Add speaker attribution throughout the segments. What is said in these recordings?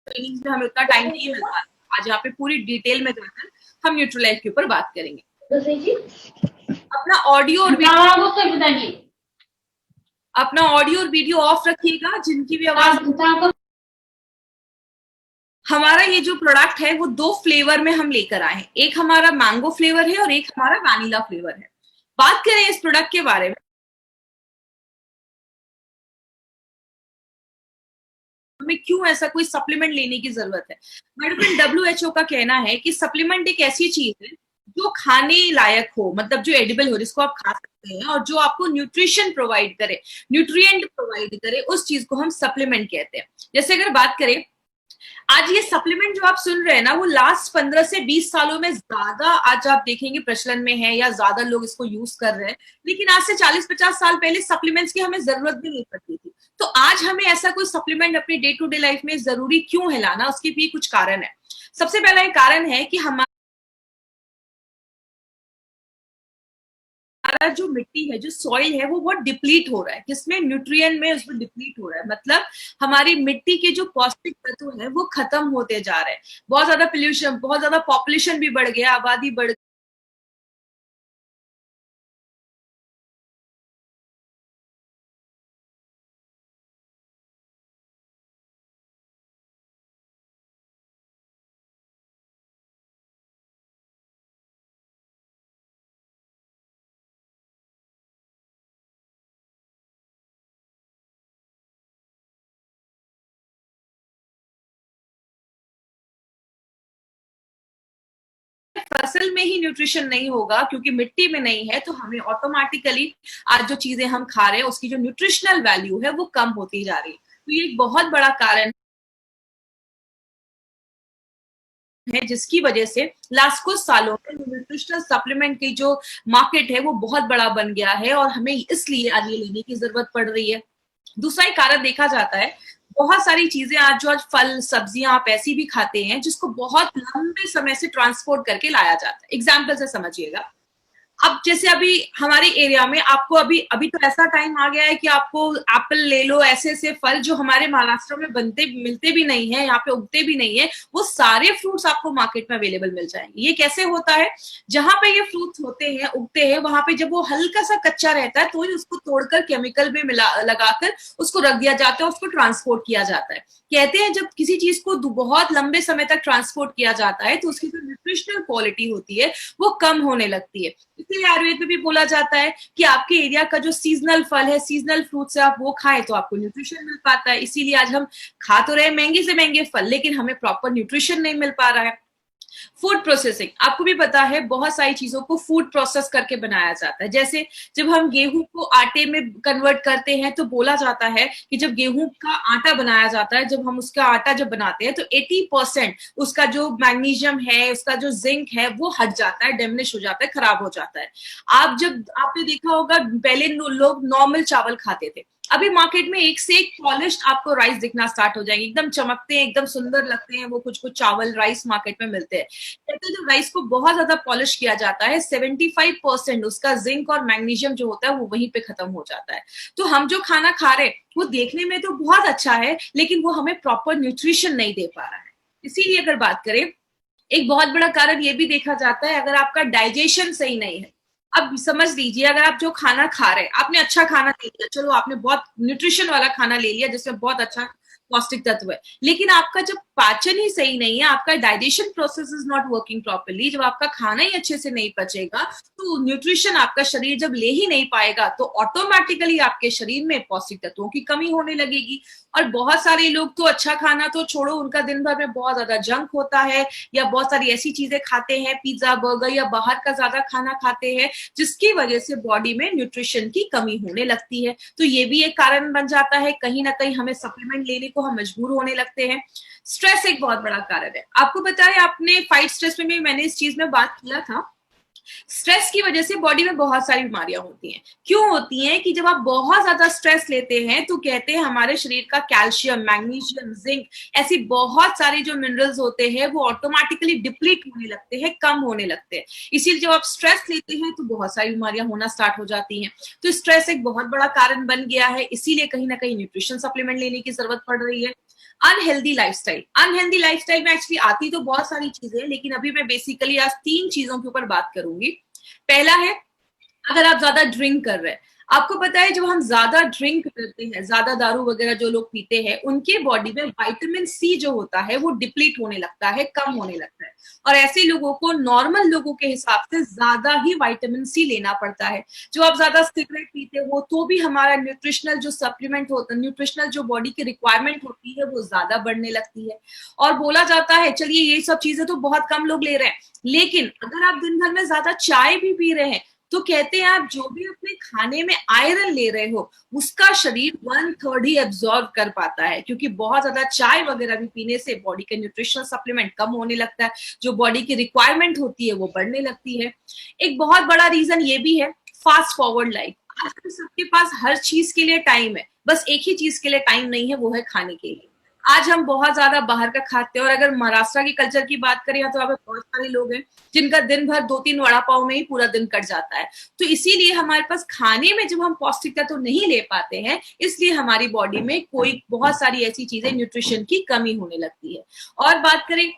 Speaker 1: Training में हमें उतना टाइम नहीं मिल पाता। आज यहाँ पे पूरी डिटेल में जाकर हम न्यूट्रोलाइट के ऊपर बात करेंगे। अपना ऑडियो और वीडियो ऑफ रखिएगा, जिनकी भी आवाज। हमारा ये जो प्रोडक्ट है वो 2 फ्लेवर में हम लेकर आए हैं, एक हमारा मैंगो फ्लेवर है और एक हमारा वैनिला फ्लेवर है। बात करें इस प्रोडक्ट के बारे में, हमें क्यों ऐसा कोई सप्लीमेंट लेने की जरूरत है। मेडिकल WHO का कहना है कि सप्लीमेंट एक ऐसी चीज है जो खाने लायक हो, मतलब जो एडिबल हो, जिसको आप खा सकते हैं और जो आपको न्यूट्रिशन प्रोवाइड करे, न्यूट्रिएंट प्रोवाइड करे, उस चीज को हम सप्लीमेंट कहते हैं। जैसे अगर बात करें, आज ये सप्लीमेंट जो आप सुन रहे हैं ना, वो लास्ट 15 से 20 सालों में ज्यादा आज आप देखेंगे प्रचलन में है या ज्यादा लोग इसको यूज कर रहे हैं। लेकिन आज से 40-50 साल पहले सप्लीमेंट्स की हमें जरूरत भी नहीं पड़ती थी। तो आज हमें ऐसा कोई सप्लीमेंट अपनी डे टू डे लाइफ में जरूरी क्यों है लाना, उसके भी कुछ कारण है। सबसे पहला एक कारण है कि हमारा जो मिट्टी है, जो सॉइल है, वो बहुत डिप्लीट हो रहा है। किसमें? न्यूट्रिएंट में उसमें डिप्लीट हो रहा है। मतलब हमारी मिट्टी के जो पौष्टिक तत्व है वो खत्म होते जा रहे हैं। बहुत ज्यादा पोल्यूशन, बहुत ज्यादा पॉपुलेशन भी बढ़ गया, आबादी बढ़ फसल में ही न्यूट्रिशन नहीं होगा, क्योंकि मिट्टी में नहीं है, तो हमें ऑटोमेटिकली आज जो चीजें हम खा रहे हैं उसकी जो न्यूट्रिशनल वैल्यू है वो कम होती जा रही है। तो ये एक बहुत बड़ा कारण है जिसकी वजह से लास्ट कुछ सालों में न्यूट्रिशनल सप्लीमेंट की जो मार्केट है वो बहुत बड़ा बन गया है और हमें इसलिए आज ये लेने की जरूरत पड़ रही है। दूसरा एक कारण देखा जाता है, बहुत सारी चीजें आज जो आज फल सब्जियां आप ऐसी भी खाते हैं जिसको बहुत लंबे समय से ट्रांसपोर्ट करके लाया जाता है। एग्जाम्पल से समझिएगा, अब जैसे अभी हमारे एरिया में आपको अभी अभी तो ऐसा टाइम आ गया है कि आपको एप्पल ले लो, ऐसे ऐसे फल जो हमारे महाराष्ट्र में बनते मिलते भी नहीं है, यहाँ पे उगते भी नहीं है, वो सारे फ्रूट्स आपको मार्केट में अवेलेबल मिल जाएंगे। ये कैसे होता है? जहां पे ये फ्रूट्स होते हैं, उगते हैं, वहां पे जब वो हल्का सा कच्चा रहता है तो ही उसको तोड़कर केमिकल में मिला लगाकर उसको रख दिया जाता है, उसको ट्रांसपोर्ट किया जाता है। कहते हैं जब किसी चीज को बहुत लंबे समय तक ट्रांसपोर्ट किया जाता है तो उसकी जो न्यूट्रिशनल क्वालिटी होती है वो कम होने लगती है। इसलिए आयुर्वेद में भी बोला जाता है कि आपके एरिया का जो सीजनल फल है, सीजनल फ्रूट्स है, आप वो खाएं तो आपको न्यूट्रिशन मिल पाता है। इसीलिए आज हम खा तो रहे महंगे से महंगे फल, लेकिन हमें प्रॉपर न्यूट्रिशन नहीं मिल पा रहा है। फूड प्रोसेसिंग, आपको भी पता है बहुत सारी चीजों को फूड प्रोसेस करके बनाया जाता है। जैसे जब हम गेहूं को आटे में कन्वर्ट करते हैं तो बोला जाता है कि जब गेहूं का आटा बनाया जाता है, जब हम उसका आटा जब बनाते हैं तो 80% उसका जो मैग्नीशियम है, उसका जो जिंक है वो हट जाता है, डिमिनिश हो जाता है, खराब हो जाता है। आप जब आपने देखा होगा पहले लोग नॉर्मल चावल खाते थे, अभी मार्केट में एक से एक पॉलिश्ड आपको राइस दिखना स्टार्ट हो जाएंगे, एकदम चमकते हैं, एकदम सुंदर लगते हैं वो कुछ कुछ चावल राइस मार्केट में मिलते हैं। कहते हैं जब राइस को बहुत ज्यादा पॉलिश किया जाता है 75% उसका जिंक और मैग्नीशियम जो होता है वो वहीं पे खत्म हो जाता है। तो हम जो खाना खा रहे हैं वो देखने में तो बहुत अच्छा है, लेकिन वो हमें प्रॉपर न्यूट्रिशन नहीं दे पा रहा है। इसीलिए अगर बात करें, एक बहुत बड़ा कारण ये भी देखा जाता है, अगर आपका डाइजेशन सही नहीं है। अब समझ लीजिए, अगर आप जो खाना खा रहे हैं, आपने अच्छा खाना ले लिया, चलो आपने बहुत न्यूट्रिशन वाला खाना ले लिया जिसमें बहुत अच्छा पौष्टिक तत्व है, लेकिन आपका जब पाचन ही सही नहीं है, आपका digestion process is not working properly, जब आपका खाना ही अच्छे से नहीं पचेगा तो न्यूट्रिशन आपका शरीर जब ले ही नहीं पाएगा तो ऑटोमेटिकली आपके शरीर में पौष्टिक तत्वों की कमी होने लगेगी। और बहुत सारे लोग तो अच्छा खाना तो छोड़ो, उनका दिन भर में बहुत ज्यादा जंक होता है या बहुत सारी ऐसी चीजें खाते हैं, पिज्जा बर्गर या बाहर का ज्यादा खाना खाते हैं, जिसकी वजह से बॉडी में न्यूट्रिशन की कमी होने लगती है। तो ये भी एक कारण बन जाता है, कहीं ना कहीं हमें सप्लीमेंट लेने को हम मजबूर होने लगते हैं। स्ट्रेस एक बहुत बड़ा कारण है। आपको पता है, आपने फाइट स्ट्रेस में भी मैंने इस चीज में बात किया था, स्ट्रेस की वजह से बॉडी में बहुत सारी बीमारियां होती हैं। क्यों होती हैं? कि जब आप बहुत ज्यादा स्ट्रेस लेते हैं तो कहते हैं हमारे शरीर का कैल्शियम, मैग्नीशियम, जिंक, ऐसी बहुत सारे जो मिनरल्स होते हैं वो ऑटोमेटिकली डिप्लीट होने लगते हैं, कम होने लगते हैं। इसीलिए जब आप स्ट्रेस लेते हैं तो बहुत सारी बीमारियां होना स्टार्ट हो जाती हैं। तो स्ट्रेस एक बहुत बड़ा कारण बन गया है, इसीलिए कहीं ना कहीं न्यूट्रिशन सप्लीमेंट लेने की जरूरत पड़ रही है। Unhealthy lifestyle. अनहेल्दी लाइफस्टाइल में एक्चुअली आती तो बहुत सारी चीजें हैं, लेकिन अभी मैं बेसिकली आज 3 चीजों के ऊपर बात करूंगी। पहला है, अगर आप ज्यादा ड्रिंक कर रहे हैं। आपको पता है जब हम ज्यादा ड्रिंक करते हैं, ज्यादा दारू वगैरह जो लोग पीते हैं, उनके बॉडी में विटामिन सी जो होता है वो डिप्लीट होने लगता है, कम होने लगता है। और ऐसे लोगों को नॉर्मल लोगों के हिसाब से ज्यादा ही विटामिन सी लेना पड़ता है। जो आप ज्यादा सिगरेट पीते हो तो भी हमारा न्यूट्रिशनल जो सप्लीमेंट होता है, न्यूट्रिशनल जो बॉडी की रिक्वायरमेंट होती है वो ज्यादा बढ़ने लगती है। और बोला जाता है, चलिए ये सब चीजें तो बहुत कम लोग ले रहे हैं, लेकिन अगर आप दिन भर में ज्यादा चाय भी पी रहे हैं तो कहते हैं आप जो भी अपने खाने में आयरन ले रहे हो उसका शरीर 1/3 ही एब्जॉर्ब कर पाता है, क्योंकि बहुत ज्यादा चाय वगैरह भी पीने से बॉडी का न्यूट्रिशनल सप्लीमेंट कम होने लगता है, जो बॉडी की रिक्वायरमेंट होती है वो बढ़ने लगती है। एक बहुत बड़ा रीजन ये भी है, फास्ट फॉरवर्ड लाइफ। आजकल सबके पास हर चीज के लिए टाइम है, बस एक ही चीज के लिए टाइम नहीं है, वो है खाने के लिए। आज हम बहुत ज्यादा बाहर का खाते हैं, और अगर महाराष्ट्र की कल्चर की बात करें तो वहां पे बहुत सारे लोग हैं जिनका दिन भर 2-3 वड़ा पाव में ही पूरा दिन कट जाता है। तो इसीलिए हमारे पास खाने में जब हम पौष्टिकता तो नहीं ले पाते हैं, इसलिए हमारी बॉडी में कोई बहुत सारी ऐसी चीजें, न्यूट्रिशन की कमी होने लगती है। और बात करें,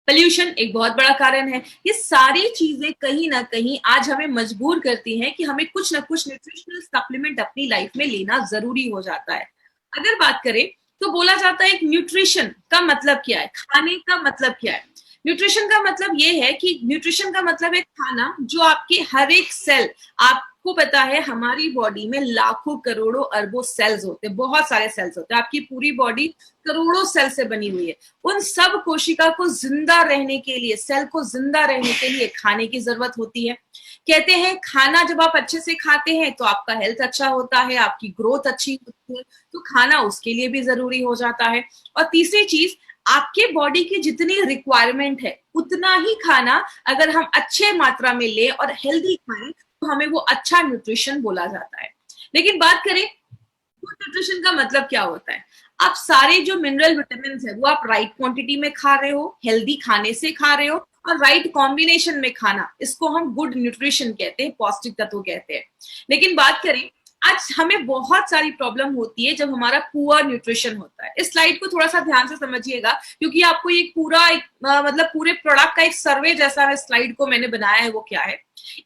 Speaker 1: पोल्यूशन एक बहुत बड़ा कारण है। ये सारी चीजें कहीं ना कहीं आज हमें मजबूर करती हैं कि हमें कुछ ना कुछ न्यूट्रिशनल सप्लीमेंट अपनी लाइफ में लेना जरूरी हो जाता है। अगर बात करें तो बोला जाता है कि न्यूट्रिशन का मतलब क्या है, खाने का मतलब क्या है। न्यूट्रिशन का मतलब ये है कि न्यूट्रिशन का मतलब है खाना जो आपके हर एक सेल, आपको पता है हमारी बॉडी में लाखों करोड़ों अरबों सेल्स होते हैं, बहुत सारे सेल्स होते हैं, आपकी पूरी बॉडी करोड़ों सेल से बनी हुई है। उन सब कोशिका को जिंदा रहने के लिए, सेल को जिंदा रहने के लिए खाने की जरूरत होती है। कहते हैं खाना जब आप अच्छे से खाते हैं तो आपका हेल्थ अच्छा होता है, आपकी ग्रोथ अच्छी होती है, तो खाना उसके लिए भी जरूरी हो जाता है। और तीसरी चीज, आपके बॉडी की जितनी रिक्वायरमेंट है उतना ही खाना अगर हम अच्छे मात्रा में ले और हेल्दी खाएं तो हमें वो अच्छा न्यूट्रिशन बोला जाता है। लेकिन बात करें गुड न्यूट्रिशन का मतलब क्या होता है, आप सारे जो मिनरल विटामिन है वो आप राइट क्वांटिटी में खा रहे हो, हेल्दी खाने से खा रहे हो, और राइट कॉम्बिनेशन में खाना, इसको हम गुड न्यूट्रिशन कहते हैं, पौष्टिक तत्व कहते हैं। लेकिन बात करें, आज हमें बहुत सारी प्रॉब्लम होती है जब हमारा पुअर न्यूट्रिशन होता है। इस स्लाइड को थोड़ा सा ध्यान से समझिएगा, क्योंकि आपको ये पूरा मतलब पूरे प्रोडक्ट का एक सर्वे जैसा स्लाइड को मैंने बनाया है। वो क्या है,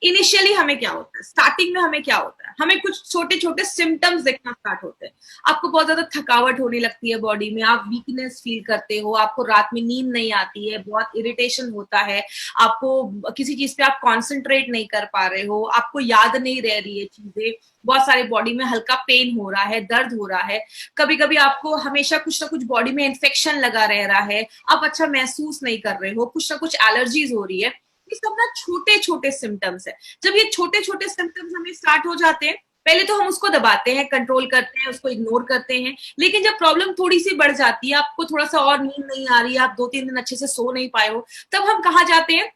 Speaker 1: इनिशियली हमें क्या होता है, स्टार्टिंग में हमें क्या होता है, हमें कुछ छोटे छोटे सिम्टम्स दिखना स्टार्ट होते हैं। आपको बहुत ज्यादा थकावट होने लगती है बॉडी में, आप वीकनेस फील करते हो, आपको रात में नींद नहीं आती है, बहुत इरिटेशन होता है, आपको किसी चीज पे आप कॉन्सेंट्रेट नहीं कर पा रहे हो, आपको याद नहीं रह रही है चीजें, बहुत सारे बॉडी में हल्का पेन हो रहा है, दर्द हो रहा है, कभी कभी आपको हमेशा कुछ ना कुछ बॉडी में इन्फेक्शन लगा रह रहा है, आप अच्छा महसूस नहीं कर रहे हो, कुछ ना कुछ एलर्जीज हो रही है। ये सब ना छोटे छोटे सिम्टम्स है। जब ये छोटे छोटे सिम्टम्स हमें स्टार्ट हो जाते हैं, पहले तो हम उसको दबाते हैं, कंट्रोल करते हैं, उसको इग्नोर करते हैं, लेकिन जब प्रॉब्लम थोड़ी सी बढ़ जाती है, आपको थोड़ा सा और नींद नहीं आ रही है, आप 2-3 दिन अच्छे से सो नहीं पाए हो, तब हम कहाँ जाते हैं,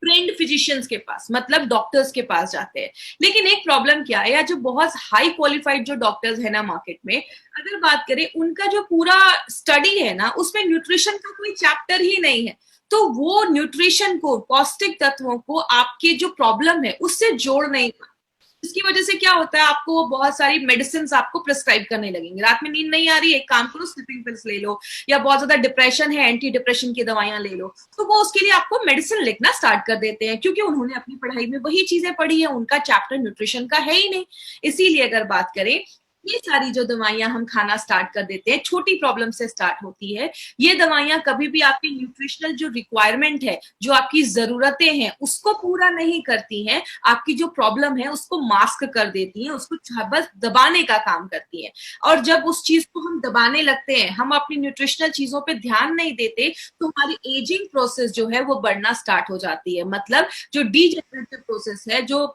Speaker 1: ट्रेंड फिजिशियंस के पास, मतलब डॉक्टर्स के पास जाते हैं। लेकिन एक प्रॉब्लम क्या है, या जो बहुत हाई क्वालिफाइड जो डॉक्टर्स है ना मार्केट में, अगर बात करें उनका जो पूरा स्टडी है ना, उसमें न्यूट्रिशन का कोई चैप्टर ही नहीं है। तो वो न्यूट्रिशन को, पौष्टिक तत्वों को आपके जो प्रॉब्लम है उससे जोड़ नहीं पाते। इसकी वजह से क्या होता है, आपको बहुत सारी मेडिसिन आपको प्रिस्क्राइब करने लगेंगे। रात में नींद नहीं आ रही है, एक काम करो स्लीपिंग पिल्स ले लो, या बहुत ज्यादा डिप्रेशन है, एंटी डिप्रेशन की दवाइयां ले लो। तो वो उसके लिए आपको मेडिसिन लिखना स्टार्ट कर देते हैं, क्योंकि उन्होंने अपनी पढ़ाई में वही चीजें पढ़ी है, उनका चैप्टर न्यूट्रिशन का है ही नहीं। इसीलिए अगर बात करें, ये सारी जो दवाइयां हम खाना स्टार्ट कर देते हैं, छोटी प्रॉब्लम से स्टार्ट होती है। ये दवाइयां कभी भी आपकी न्यूट्रिशनल जो रिक्वायरमेंट है, जो आपकी जरूरतें हैं, उसको पूरा नहीं करती हैं। आपकी जो प्रॉब्लम है उसको मास्क कर देती हैं, उसको बस दबाने का काम करती हैं। और जब उस चीज को हम दबाने लगते हैं, हम अपनी न्यूट्रिशनल चीजों पे ध्यान नहीं देते, तो हमारी एजिंग प्रोसेस जो है वो बढ़ना स्टार्ट हो जाती है। मतलब जो डीजेनरेटिव प्रोसेस है, जो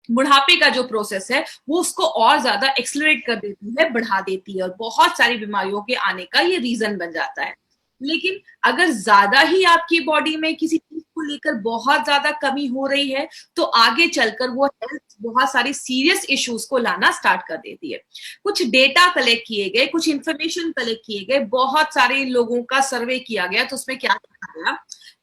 Speaker 1: बुढ़ापे का जो प्रोसेस है, वो उसको और ज्यादा एक्सलरेट कर देती है, बढ़ा देती है, और बहुत सारी बीमारियों के आने का ये रीजन बन जाता है। लेकिन अगर ज्यादा ही आपकी बॉडी में किसी चीज को लेकर बहुत ज्यादा कमी हो रही है, तो आगे चलकर वो हेल्थ बहुत सारी सीरियस इश्यूज को लाना स्टार्ट कर देती है। कुछ डेटा कलेक्ट किए गए, कुछ इंफॉर्मेशन कलेक्ट किए गए, बहुत सारे लोगों का सर्वे किया गया, तो उसमें क्या गया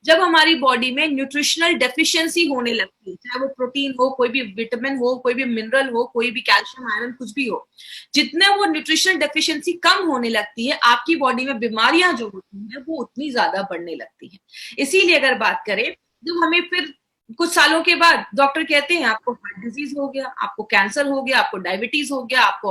Speaker 1: जब हमारी बॉडी में न्यूट्रिशनल डेफिशिएंसी होने लगती है, चाहे वो प्रोटीन हो, कोई भी विटामिन हो, कोई भी मिनरल हो, कोई भी कैल्शियम आयरन कुछ भी हो। जितना वो न्यूट्रिशनल डेफिशिएंसी कम होने लगती है, आपकी बॉडी में बीमारियां जो होती हैं वो उतनी ज्यादा बढ़ने लगती हैं। इसीलिए अगर बात करें, जब हमें फिर कुछ सालों के बाद डॉक्टर कहते हैं आपको हार्ट डिजीज हो गया, आपको कैंसर हो गया, आपको डायबिटीज हो गया, आपको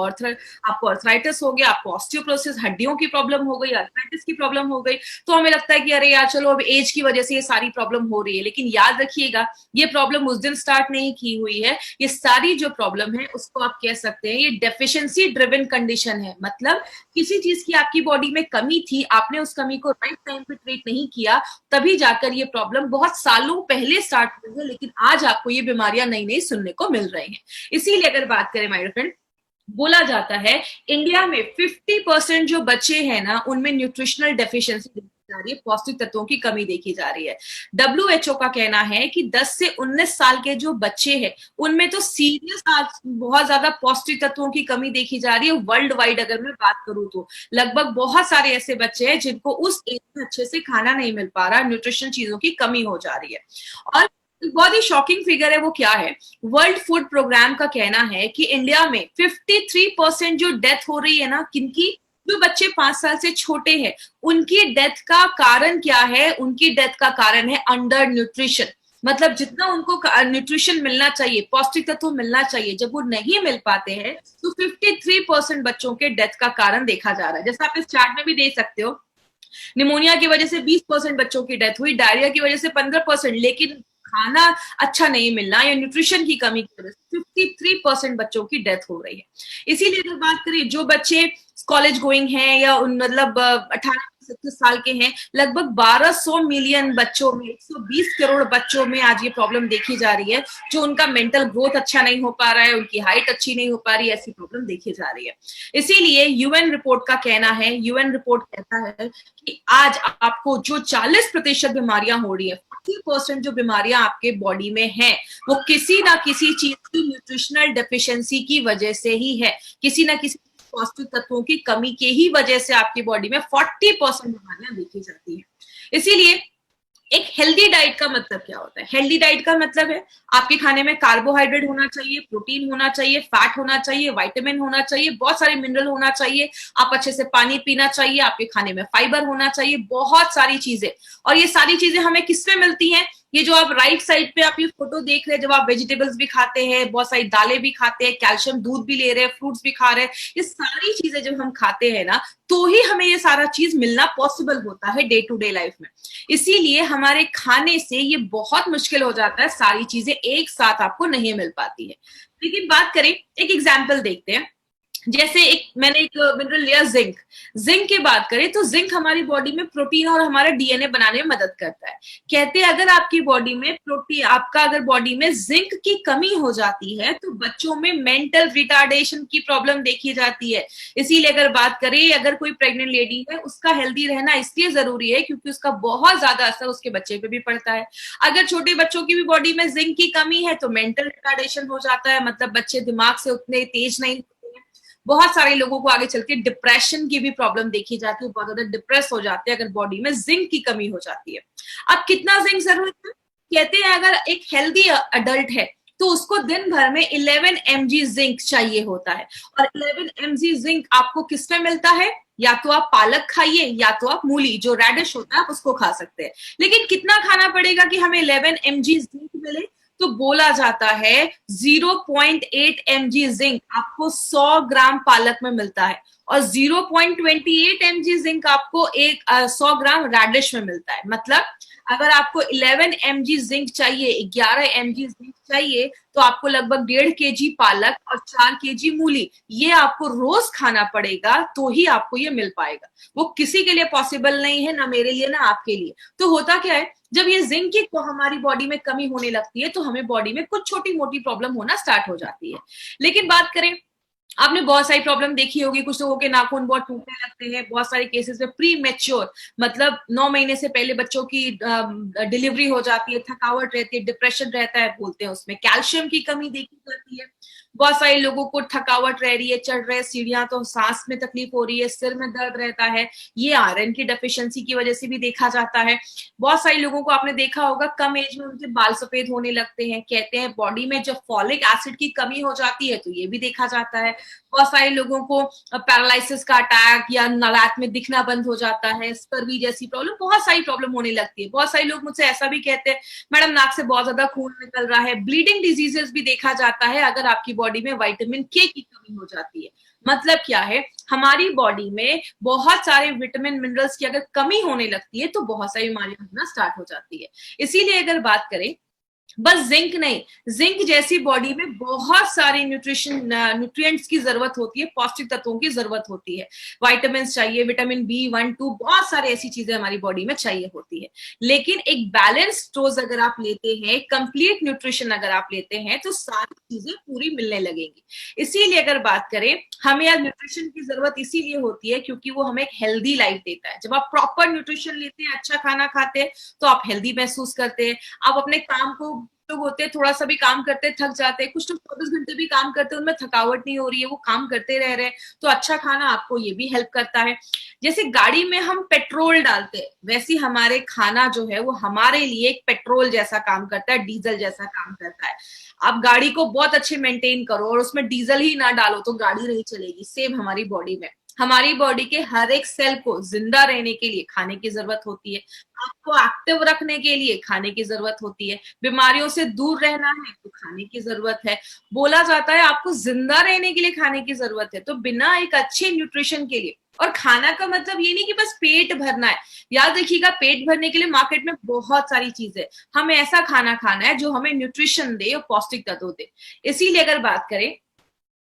Speaker 1: अर्थराइटिस हो गया, आपको ऑस्टियोपोरोसिस हड्डियों की प्रॉब्लम हो गई, अर्थराइटिस की प्रॉब्लम हो गई, तो हमें लगता है कि अरे यार चलो अब एज की वजह से ये सारी प्रॉब्लम हो रही है। लेकिन याद रखिएगा, ये प्रॉब्लम उस दिन स्टार्ट नहीं की हुई है। ये सारी जो प्रॉब्लम है उसको आप कह सकते हैं ये डेफिशिएंसी ड्रिवन कंडीशन है। मतलब किसी चीज की आपकी बॉडी में कमी थी, आपने उस कमी को राइट टाइम पे ट्रीट नहीं किया, तभी जाकर ये प्रॉब्लम बहुत सालों पहले स्टार्ट हुई है, लेकिन आज आपको ये बीमारियां नई नई सुनने को मिल रही हैं। इसीलिए अगर बात करें माय फ्रेंड, बोला जाता है इंडिया में 50% जो बच्चे हैं ना, उनमें न्यूट्रिशनल डेफिशिएंसी देखी जा रही है, पौष्टिक तत्वों की कमी देखी जा रही है। WHO का कहना है कि 10 से 19 साल के जो बच्चे हैं उनमें तो सीरियस बहुत ज्यादा पौष्टिक तत्वों की कमी देखी जा रही है। वर्ल्ड वाइड अगर मैं बात करूं तो लगभग बहुत सारे ऐसे बच्चे हैं जिनको उस एज में अच्छे से खाना नहीं मिल पा रहा, न्यूट्रिशन चीजों की कमी हो जा रही है। और बहुत ही शॉकिंग फिगर है, वो क्या है, वर्ल्ड फूड प्रोग्राम का कहना है कि इंडिया में 53% जो डेथ हो रही है ना, किनकी, जो बच्चे 5 साल से छोटे हैं, उनकी डेथ का कारण क्या है? उनकी डेथ का कारण है अंडर न्यूट्रिशन। मतलब जितना उनको न्यूट्रिशन मिलना चाहिए, पौष्टिक तत्व मिलना चाहिए, जब वो नहीं मिल पाते हैं तो 53% बच्चों के डेथ का कारण देखा जा रहा है। जैसा आप इस चार्ट में भी देख सकते हो, निमोनिया की वजह से 20% बच्चों की डेथ हुई, डायरिया की वजह से 15%, लेकिन खाना अच्छा नहीं मिलना या न्यूट्रिशन की कमी की वजह से 53% बच्चों की डेथ हो रही है। इसीलिए अगर बात करें, जो बच्चे कॉलेज गोइंग हैं या मतलब 18 से साल के हैं, लगभग 1200 मिलियन बच्चों में, 120 करोड़ बच्चों में आज ये प्रॉब्लम देखी जा रही है, जो उनका मेंटल ग्रोथ अच्छा नहीं हो पा रहा है, उनकी हाइट अच्छी नहीं हो पा रही है, ऐसी प्रॉब्लम देखी जा रही है। इसीलिए यूएन रिपोर्ट का कहना है, यूएन रिपोर्ट कहता है कि आज आपको जो 40% बीमारियां हो रही है, 40% जो बीमारियां आपके बॉडी में है, वो किसी ना किसी चीज की न्यूट्रिशनल डेफिशिएंसी की वजह से ही है। किसी ना किसी पौष्टिक तत्वों की कमी के ही वजह से आपकी बॉडी में 40% बीमारियां देखी जाती है। इसीलिए एक हेल्दी डाइट का मतलब क्या होता है? हेल्दी डाइट का मतलब है आपके खाने में कार्बोहाइड्रेट होना चाहिए, प्रोटीन होना चाहिए, फैट होना चाहिए, विटामिन होना चाहिए, बहुत सारे मिनरल होना चाहिए, आप अच्छे से पानी पीना चाहिए, आपके खाने में फाइबर होना चाहिए, बहुत सारी चीजें। और ये सारी चीजें हमें किसमें मिलती हैं? ये जो आप राइट साइड पे आप ये फोटो देख रहे हैं, जब आप वेजिटेबल्स भी खाते हैं, बहुत सारी दालें भी खाते हैं, कैल्शियम दूध भी ले रहे हैं, फ्रूट्स भी खा रहे हैं, ये सारी चीजें जब हम खाते हैं ना, तो ही हमें ये सारा चीज मिलना पॉसिबल होता है डे टू डे लाइफ में। इसीलिए हमारे खाने से ये बहुत मुश्किल हो जाता है, सारी चीजें एक साथ आपको नहीं मिल पाती है। लेकिन बात करें, एक एग्जाम्पल देखते हैं, जैसे मैंने एक मिनरल लिया जिंक। जिंक की बात करें तो जिंक हमारी बॉडी में प्रोटीन और हमारा डीएनए बनाने में मदद करता है। कहते हैं अगर आपकी बॉडी में अगर बॉडी में जिंक की कमी हो जाती है तो बच्चों में मेंटल रिटार्डेशन की प्रॉब्लम देखी जाती है। इसीलिए अगर बात करें, अगर कोई प्रेग्नेंट लेडी है, उसका हेल्दी रहना इसलिए जरूरी है क्योंकि उसका बहुत ज्यादा असर उसके बच्चे पे भी पड़ता है। अगर छोटे बच्चों की भी बॉडी में जिंक की कमी है तो मेंटल रिटार्डेशन हो जाता है, मतलब बच्चे दिमाग से उतने तेज नहीं। बहुत सारे लोगों को आगे चल के डिप्रेशन की भी प्रॉब्लम देखी जाती है, बहुत ज्यादा डिप्रेस हो जाते हैं अगर बॉडी में जिंक की कमी हो जाती है। अब कितना जिंक जरूरत है? कहते हैं अगर एक हेल्दी अडल्ट है तो उसको दिन भर में 11 mg जिंक चाहिए होता है। और 11 mg जिंक आपको किसमें मिलता है? या तो आप पालक खाइए या तो आप मूली, जो रेडिश होता है, आप उसको खा सकते हैं। लेकिन कितना खाना पड़ेगा कि हमें 11 mg जिंक मिले? तो बोला जाता है 0.8 mg जिंक आपको 100 ग्राम पालक में मिलता है और 0.28 mg जिंक आपको 100 ग्राम रेडिश में मिलता है। मतलब अगर आपको 11 mg जिंक चाहिए, 11 mg जिंक चाहिए, तो आपको लगभग 1.5 kg पालक और 4 kg मूली, ये आपको रोज खाना पड़ेगा, तो ही आपको ये मिल पाएगा। वो किसी के लिए पॉसिबल नहीं है, ना मेरे लिए ना आपके लिए। तो होता क्या है, जब ये जिंक की हमारी बॉडी में कमी होने लगती है तो हमें बॉडी में कुछ छोटी मोटी प्रॉब्लम होना स्टार्ट हो जाती है। लेकिन बात करें, आपने बहुत सारी प्रॉब्लम देखी होगी, कुछ लोगों के नाखून बहुत टूटने लगते हैं, बहुत सारे केसेस में प्री मैच्योर, मतलब 9 महीने से पहले बच्चों की डिलीवरी हो जाती है, थकावट रहती है, डिप्रेशन रहता है, बोलते हैं उसमें कैल्शियम की कमी देखी जाती है। बहुत सारे लोगों को थकावट रह रही है, चढ़ रहे सीढ़ियां तो सांस में तकलीफ हो रही है, सिर में दर्द रहता है, ये आयरन की डेफिशिएंसी की वजह से भी देखा जाता है। बहुत सारे लोगों को आपने देखा होगा कम एज में उनके बाल सफेद होने लगते हैं, कहते हैं बॉडी में जब फॉलिक एसिड की कमी हो जाती है तो ये भी देखा जाता है। बहुत सारे लोगों को पैरालिसिस का अटैक या रात में दिखना बंद हो जाता है, स्कर्वी जैसी प्रॉब्लम, बहुत सारी प्रॉब्लम होने लगती है। बहुत सारे लोग मुझसे ऐसा भी कहते हैं मैडम नाक से बहुत ज्यादा खून निकल रहा है। ब्लीडिंग डिजीजेस भी देखा जाता है अगर आपकी बॉडी में विटामिन के की कमी हो जाती है। मतलब क्या है, हमारी बॉडी में बहुत सारे विटामिन मिनरल्स की अगर कमी होने लगती है तो बहुत सारी बीमारियां होना स्टार्ट हो जाती है। इसीलिए अगर बात करें, बस जिंक नहीं, जिंक जैसी बॉडी में बहुत सारे न्यूट्रिएंट्स की जरूरत होती है, पौष्टिक तत्वों की जरूरत होती है। विटामिन चाहिए, विटामिन B1 2, बहुत सारे ऐसी चीजें हमारी बॉडी में चाहिए होती है। लेकिन एक बैलेंस डोज अगर आप लेते हैं, कंप्लीट न्यूट्रिशन अगर आप लेते हैं तो सारी चीजें पूरी मिलने लगेंगी। इसीलिए अगर बात करें, हमें यार न्यूट्रिशन की जरूरत इसीलिए होती है क्योंकि वो हमें एक हेल्दी लाइफ देता है। जब आप प्रॉपर न्यूट्रिशन लेते हैं, अच्छा खाना खाते हैं, तो आप हेल्दी महसूस करते हैं। आप अपने काम को, लोग होते हैं थोड़ा सा भी काम करते थक जाते हैं, कुछ लोग 24 घंटे भी काम करते हैं, उनमें थकावट नहीं हो रही है, वो काम करते रह रहे हैं, तो अच्छा खाना आपको ये भी हेल्प करता है। जैसे गाड़ी में हम पेट्रोल डालते हैं, वैसे हमारे खाना जो है वो हमारे लिए एक पेट्रोल जैसा काम करता है, डीजल जैसा काम करता है। आप गाड़ी को बहुत अच्छे मेंटेन करो और उसमें डीजल ही ना डालो तो गाड़ी नहीं चलेगी। सेम हमारी बॉडी में, हमारी बॉडी के हर एक सेल को जिंदा रहने के लिए खाने की जरूरत होती है, आपको एक्टिव रखने के लिए खाने की जरूरत होती है, बीमारियों से दूर रहना है तो खाने की जरूरत है। बोला जाता है आपको जिंदा रहने के लिए खाने की जरूरत है, तो बिना एक अच्छे न्यूट्रिशन के लिए, और खाना का मतलब ये नहीं कि बस पेट भरना है। याद रखिएगा, पेट भरने के लिए मार्केट में बहुत सारी चीजें, हमें ऐसा खाना खाना है जो हमें न्यूट्रिशन दे और पौष्टिक तत्व दे। इसीलिए अगर बात करें,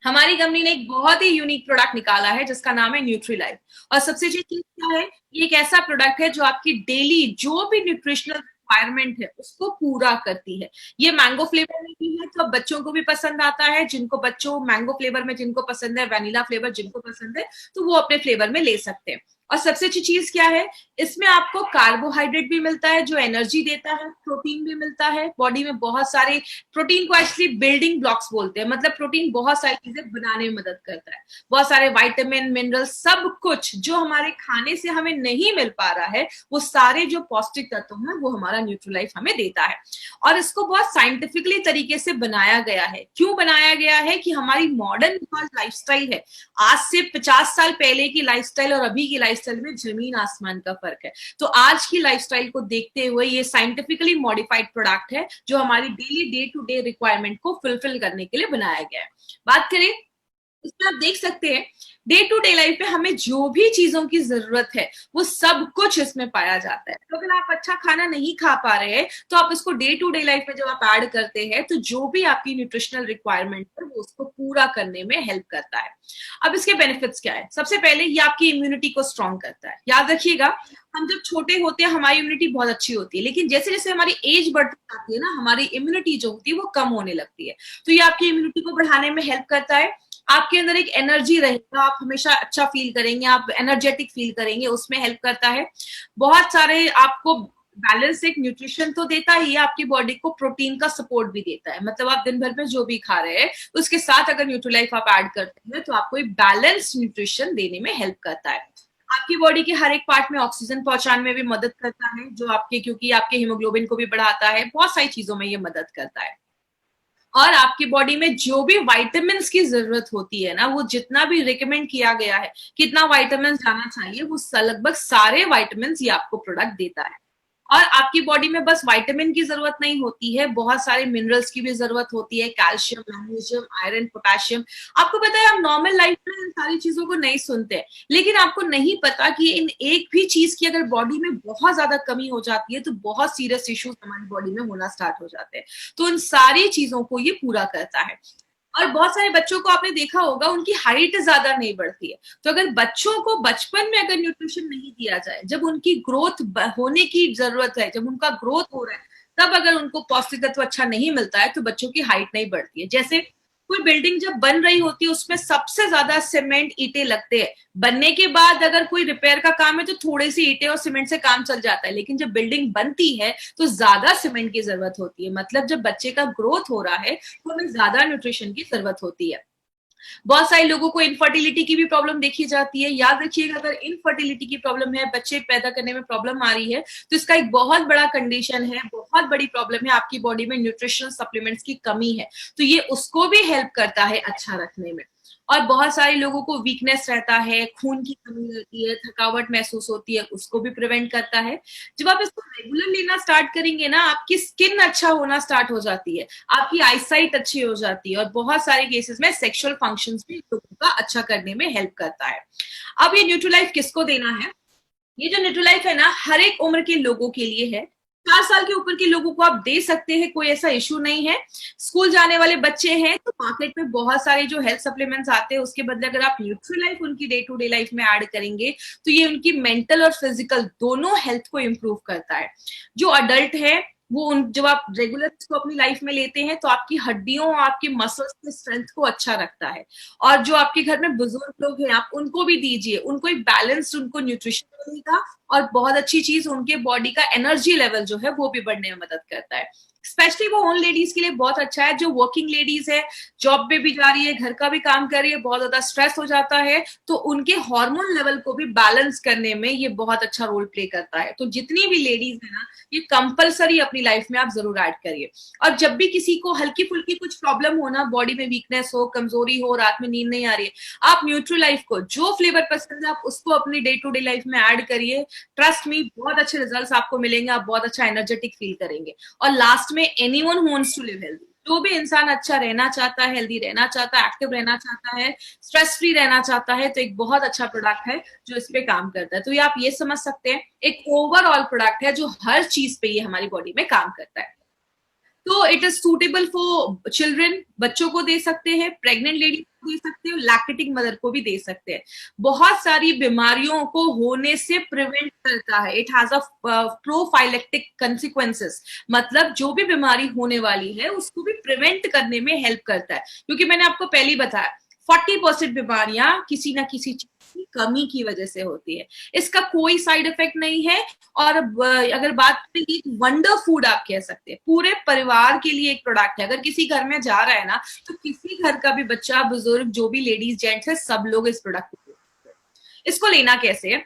Speaker 1: हमारी कंपनी ने एक बहुत ही यूनिक प्रोडक्ट निकाला है जिसका नाम है न्यूट्रीलाइफ। और सबसे अच्छी चीज क्या है, ये एक ऐसा प्रोडक्ट है जो आपकी डेली जो भी न्यूट्रिशनल रिक्वायरमेंट है उसको पूरा करती है। ये मैंगो फ्लेवर में भी है, तो अब बच्चों को भी पसंद आता है, जिनको बच्चों मैंगो फ्लेवर में जिनको पसंद है, वैनिला फ्लेवर जिनको पसंद है, तो वो अपने फ्लेवर में ले सकते हैं। और सबसे अच्छी चीज क्या है, इसमें आपको कार्बोहाइड्रेट भी मिलता है जो एनर्जी देता है, प्रोटीन भी मिलता है। बॉडी में बहुत सारे प्रोटीन को एक्चुअली बिल्डिंग ब्लॉक्स बोलते हैं, मतलब प्रोटीन बहुत सारी चीजें बनाने में मदद करता है। बहुत सारे विटामिन मिनरल, सब कुछ जो हमारे खाने से हमें नहीं मिल पा रहा है, वो सारे जो पौष्टिक तत्व हैं वो हमारा न्यूट्रीलाइफ हमें देता है। और इसको बहुत साइंटिफिकली तरीके से बनाया गया है। क्यों बनाया गया है कि हमारी मॉडर्न लाइफस्टाइल है, आज से 50 साल पहले की लाइफस्टाइल और अभी की लाइफस्टाइल में जमीन आसमान का फर्क है। तो आज की लाइफस्टाइल को देखते हुए ये साइंटिफिकली मॉडिफाइड प्रोडक्ट है जो हमारी daily day to day requirement को फुलफिल करने के लिए बनाया गया है। बात करें, इसमें आप देख सकते हैं डे टू डे लाइफ में हमें जो भी चीजों की जरूरत है वो सब कुछ इसमें पाया जाता है। तो अगर आप अच्छा खाना नहीं खा पा रहे हैं तो आप इसको डे टू डे लाइफ में जब आप ऐड करते हैं तो जो भी आपकी न्यूट्रिशनल रिक्वायरमेंट है वो उसको पूरा करने में हेल्प करता है। अब इसके बेनिफिट्स क्या है, सबसे पहले ये आपकी इम्यूनिटी को स्ट्रॉन्ग करता है। याद रखिएगा, हम जब छोटे होते हैं हमारी इम्यूनिटी बहुत अच्छी होती है, लेकिन जैसे जैसे हमारी एज बढ़ती जाती है ना, हमारी इम्यूनिटी जो होती है वो कम होने लगती है। तो ये आपकी इम्यूनिटी को बढ़ाने में हेल्प करता है। आपके अंदर एक एनर्जी रहेगा, आप हमेशा अच्छा फील करेंगे, आप एनर्जेटिक फील करेंगे, उसमें हेल्प करता है। बहुत सारे आपको बैलेंस एक न्यूट्रिशन तो देता ही है, आपकी बॉडी को प्रोटीन का सपोर्ट भी देता है। मतलब आप दिन भर में जो भी खा रहे हैं उसके साथ अगर न्यूट्रीलाइफ आप ऐड करते हैं तो आपको एक बैलेंस न्यूट्रिशन देने में हेल्प करता है। आपकी बॉडी के हर एक पार्ट में ऑक्सीजन पहुंचाने में भी मदद करता है, जो आपके, क्योंकि आपके हीमोग्लोबिन को भी बढ़ाता है, बहुत सारी चीजों में ये मदद करता है। और आपकी बॉडी में जो भी विटामिन की जरूरत होती है ना, वो जितना भी रिकमेंड किया गया है कितना विटामिन जाना चाहिए, वो लगभग सारे विटामिन ये आपको प्रोडक्ट देता है। और आपकी बॉडी में बस विटामिन की जरूरत नहीं होती है, बहुत सारे मिनरल्स की भी जरूरत होती है, कैल्शियम, मैग्नीशियम, आयरन, पोटेशियम। आपको पता है, हम नॉर्मल लाइफ में इन सारी चीजों को नहीं सुनते, लेकिन आपको नहीं पता कि इन एक भी चीज की अगर बॉडी में बहुत ज्यादा कमी हो जाती है तो बहुत सीरियस इश्यूज हमारी बॉडी में होना स्टार्ट हो जाते हैं। तो इन सारी चीजों को ये पूरा करता है। और बहुत सारे बच्चों को आपने देखा होगा उनकी हाइट ज्यादा नहीं बढ़ती है। तो अगर बच्चों को बचपन में अगर न्यूट्रिशन नहीं दिया जाए, जब उनकी ग्रोथ होने की जरूरत है, जब उनका ग्रोथ हो रहा है, तब अगर उनको पौष्टिक तत्व अच्छा नहीं मिलता है तो बच्चों की हाइट नहीं बढ़ती है। जैसे कोई बिल्डिंग जब बन रही होती है उसमें सबसे ज्यादा सीमेंट ईंटें लगते हैं। बनने के बाद अगर कोई रिपेयर का काम है तो थोड़ी सी ईंटें और सीमेंट से काम चल जाता है, लेकिन जब बिल्डिंग बनती है तो ज्यादा सीमेंट की जरूरत होती है। मतलब जब बच्चे का ग्रोथ हो रहा है तो हमें ज्यादा न्यूट्रिशन की जरूरत होती है। बहुत सारे लोगों को इनफर्टिलिटी की भी प्रॉब्लम देखी जाती है। याद रखिएगा, अगर इनफर्टिलिटी की प्रॉब्लम है, बच्चे पैदा करने में प्रॉब्लम आ रही है, तो इसका एक बहुत बड़ा कंडीशन है, बहुत बड़ी प्रॉब्लम है, आपकी बॉडी में न्यूट्रिशनल सप्लीमेंट्स की कमी है। तो ये उसको भी हेल्प करता है अच्छा रखने में। और बहुत सारे लोगों को वीकनेस रहता है, खून की कमी रहती है, थकावट महसूस होती है, उसको भी प्रिवेंट करता है। जब आप इसको रेगुलर लेना स्टार्ट करेंगे ना, आपकी स्किन अच्छा होना स्टार्ट हो जाती है, आपकी आईसाइट अच्छी हो जाती है, और बहुत सारे केसेस में सेक्सुअल फंक्शंस भी लोगों का अच्छा करने में हेल्प करता है। अब ये न्यूट्रीलाइफ किसको देना है? ये जो न्यूट्रीलाइफ है ना, हर एक उम्र के लोगों के लिए है। 4 साल के ऊपर के लोगों को आप दे सकते हैं, कोई ऐसा इश्यू नहीं है। स्कूल जाने वाले बच्चे हैं तो मार्केट में बहुत सारे जो हेल्थ सप्लीमेंट्स आते हैं, उसके बदले अगर आप न्यूट्रीलाइफ उनकी डे टू डे लाइफ में ऐड करेंगे तो ये उनकी मेंटल और फिजिकल दोनों हेल्थ को इंप्रूव करता है। जो अडल्ट है वो जब आप रेगुलर इसको अपनी लाइफ में लेते हैं तो आपकी हड्डियों और आपकी मसल्स के स्ट्रेंथ को अच्छा रखता है। और जो आपके घर में बुजुर्ग लोग हैं, आप उनको भी दीजिए, उनको एक बैलेंस्ड उनको न्यूट्रिशन मिलेगा। और बहुत अच्छी चीज, उनके बॉडी का एनर्जी लेवल जो है वो भी बढ़ने में मदद करता है। स्पेशली वो उन लेडीज के लिए बहुत अच्छा है जो वर्किंग लेडीज है, जॉब पे भी जा रही है, घर का भी काम कर रही है, बहुत ज्यादा स्ट्रेस हो जाता है, तो उनके हार्मोन लेवल को भी बैलेंस करने में ये बहुत अच्छा रोल प्ले करता है। तो जितनी भी लेडीज है ना, ये कंपलसरी अपनी लाइफ में आप जरूर ऐड करिए। और जब भी किसी को हल्की फुल्की कुछ प्रॉब्लम हो ना, बॉडी में वीकनेस हो, कमजोरी हो, रात में नींद नहीं आ रही है, आप न्यूट्रीलाइफ को जो फ्लेवर पसंद है आप उसको अपनी डे टू डे लाइफ में ऐड करिए। ट्रस्ट मी, बहुत अच्छे रिजल्ट्स आपको मिलेंगे, आप बहुत अच्छा एनर्जेटिक फील करेंगे। और लास्ट में, anyone who wants to live healthy, जो भी इंसान अच्छा रहना चाहता है, हेल्दी रहना चाहता है, एक्टिव रहना चाहता है, स्ट्रेस फ्री रहना चाहता है, तो एक बहुत अच्छा प्रोडक्ट है जो इस पे काम करता है। तो ये आप ये समझ सकते हैं, एक ओवरऑल प्रोडक्ट है जो हर चीज पे ये हमारी बॉडी में काम करता है। तो it is suitable for children, बच्चों को दे सकते हैं, प्रेग्नेंट लेडी को दे सकते हैं, लैक्टेटिंग मदर को भी दे सकते हैं। बहुत सारी बीमारियों को होने से प्रिवेंट करता है। It has a prophylactic consequences, मतलब जो भी बीमारी होने वाली है उसको भी प्रिवेंट करने में हेल्प करता है। क्योंकि मैंने आपको पहले ही बताया, 40% बीमारियां किसी ना किसी चीज की कमी की वजह से होती है। इसका कोई साइड इफेक्ट नहीं है। और अगर बात करें, वंडर फूड आप कह सकते हैं, पूरे परिवार के लिए एक प्रोडक्ट है। अगर किसी घर में जा रहा है ना, तो किसी घर का भी बच्चा, बुजुर्ग, जो भी लेडीज जेंट्स है, सब लोग इस प्रोडक्ट को। इसको लेना कैसे है?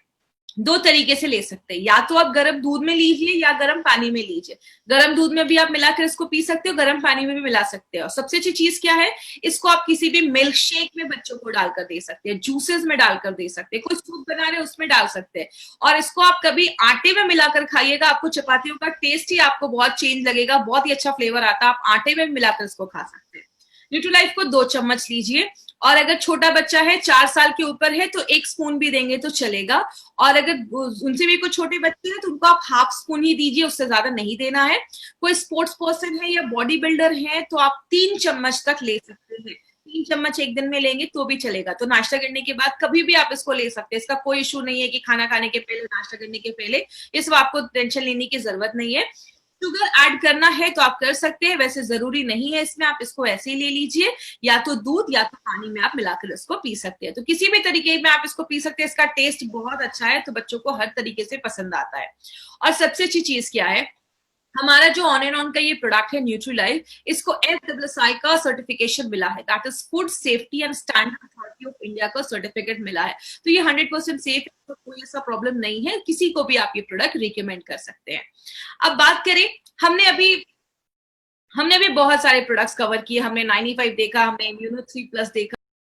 Speaker 1: 2 तरीके से ले सकते हैं, या तो आप गर्म दूध में लीजिए या गर्म पानी में लीजिए। गर्म दूध में भी आप मिलाकर इसको पी सकते हो, गर्म पानी में भी मिला सकते हो। सबसे अच्छी चीज क्या है, इसको आप किसी भी मिल्क शेक में बच्चों को डालकर दे सकते हैं, जूसेस में डालकर दे सकते हैं, कोई सूप बना रहे हैं उसमें डाल सकते हैं। और इसको आप कभी आटे में मिलाकर खाइएगा, आपको चपातियों का टेस्ट ही आपको बहुत चेंज लगेगा, बहुत ही अच्छा फ्लेवर आता है। आप आटे में मिलाकर इसको खा सकते हैं। न्यूट्रीलाइफ को 2 चम्मच लीजिए। और अगर छोटा बच्चा है, 4 साल के ऊपर है, तो 1 स्पून भी देंगे तो चलेगा। और अगर उनसे भी कुछ छोटे बच्चे हैं तो उनको आप हाफ स्पून ही दीजिए, उससे ज्यादा नहीं देना है। कोई स्पोर्ट्स पर्सन है या बॉडी बिल्डर है तो आप 3 चम्मच तक ले सकते हैं। 3 चम्मच एक दिन में लेंगे तो भी चलेगा। तो नाश्ता करने के बाद कभी भी आप इसको ले सकते हैं, इसका कोई इशू नहीं है कि खाना खाने के पहले, नाश्ता करने के पहले, इस आपको टेंशन लेने की जरूरत नहीं है। शुगर ऐड करना है तो आप कर सकते हैं, वैसे जरूरी नहीं है इसमें, आप इसको ऐसे ही ले लीजिए, या तो दूध या तो पानी में आप मिलाकर इसको पी सकते हैं। तो किसी भी तरीके में आप इसको पी सकते हैं, इसका टेस्ट बहुत अच्छा है, तो बच्चों को हर तरीके से पसंद आता है। और सबसे अच्छी चीज क्या है, हमारा जो ऑन एंड ऑन का ये प्रोडक्ट है न्यूट्रीलाइफ, इसको FSSAI का सर्टिफिकेशन मिला है, that is food safety and standard authority of India का सर्टिफिकेट मिला है। तो ये 100% सेफ है, तो कोई ऐसा प्रॉब्लम नहीं है, किसी को भी आप ये प्रोडक्ट रिकमेंड कर सकते हैं। अब बात करें, हमने अभी हमने भी बहुत सारे प्रोडक्ट्स कवर किए। हमने 95 देखा, हमने इम्यूनो 3+ देखा,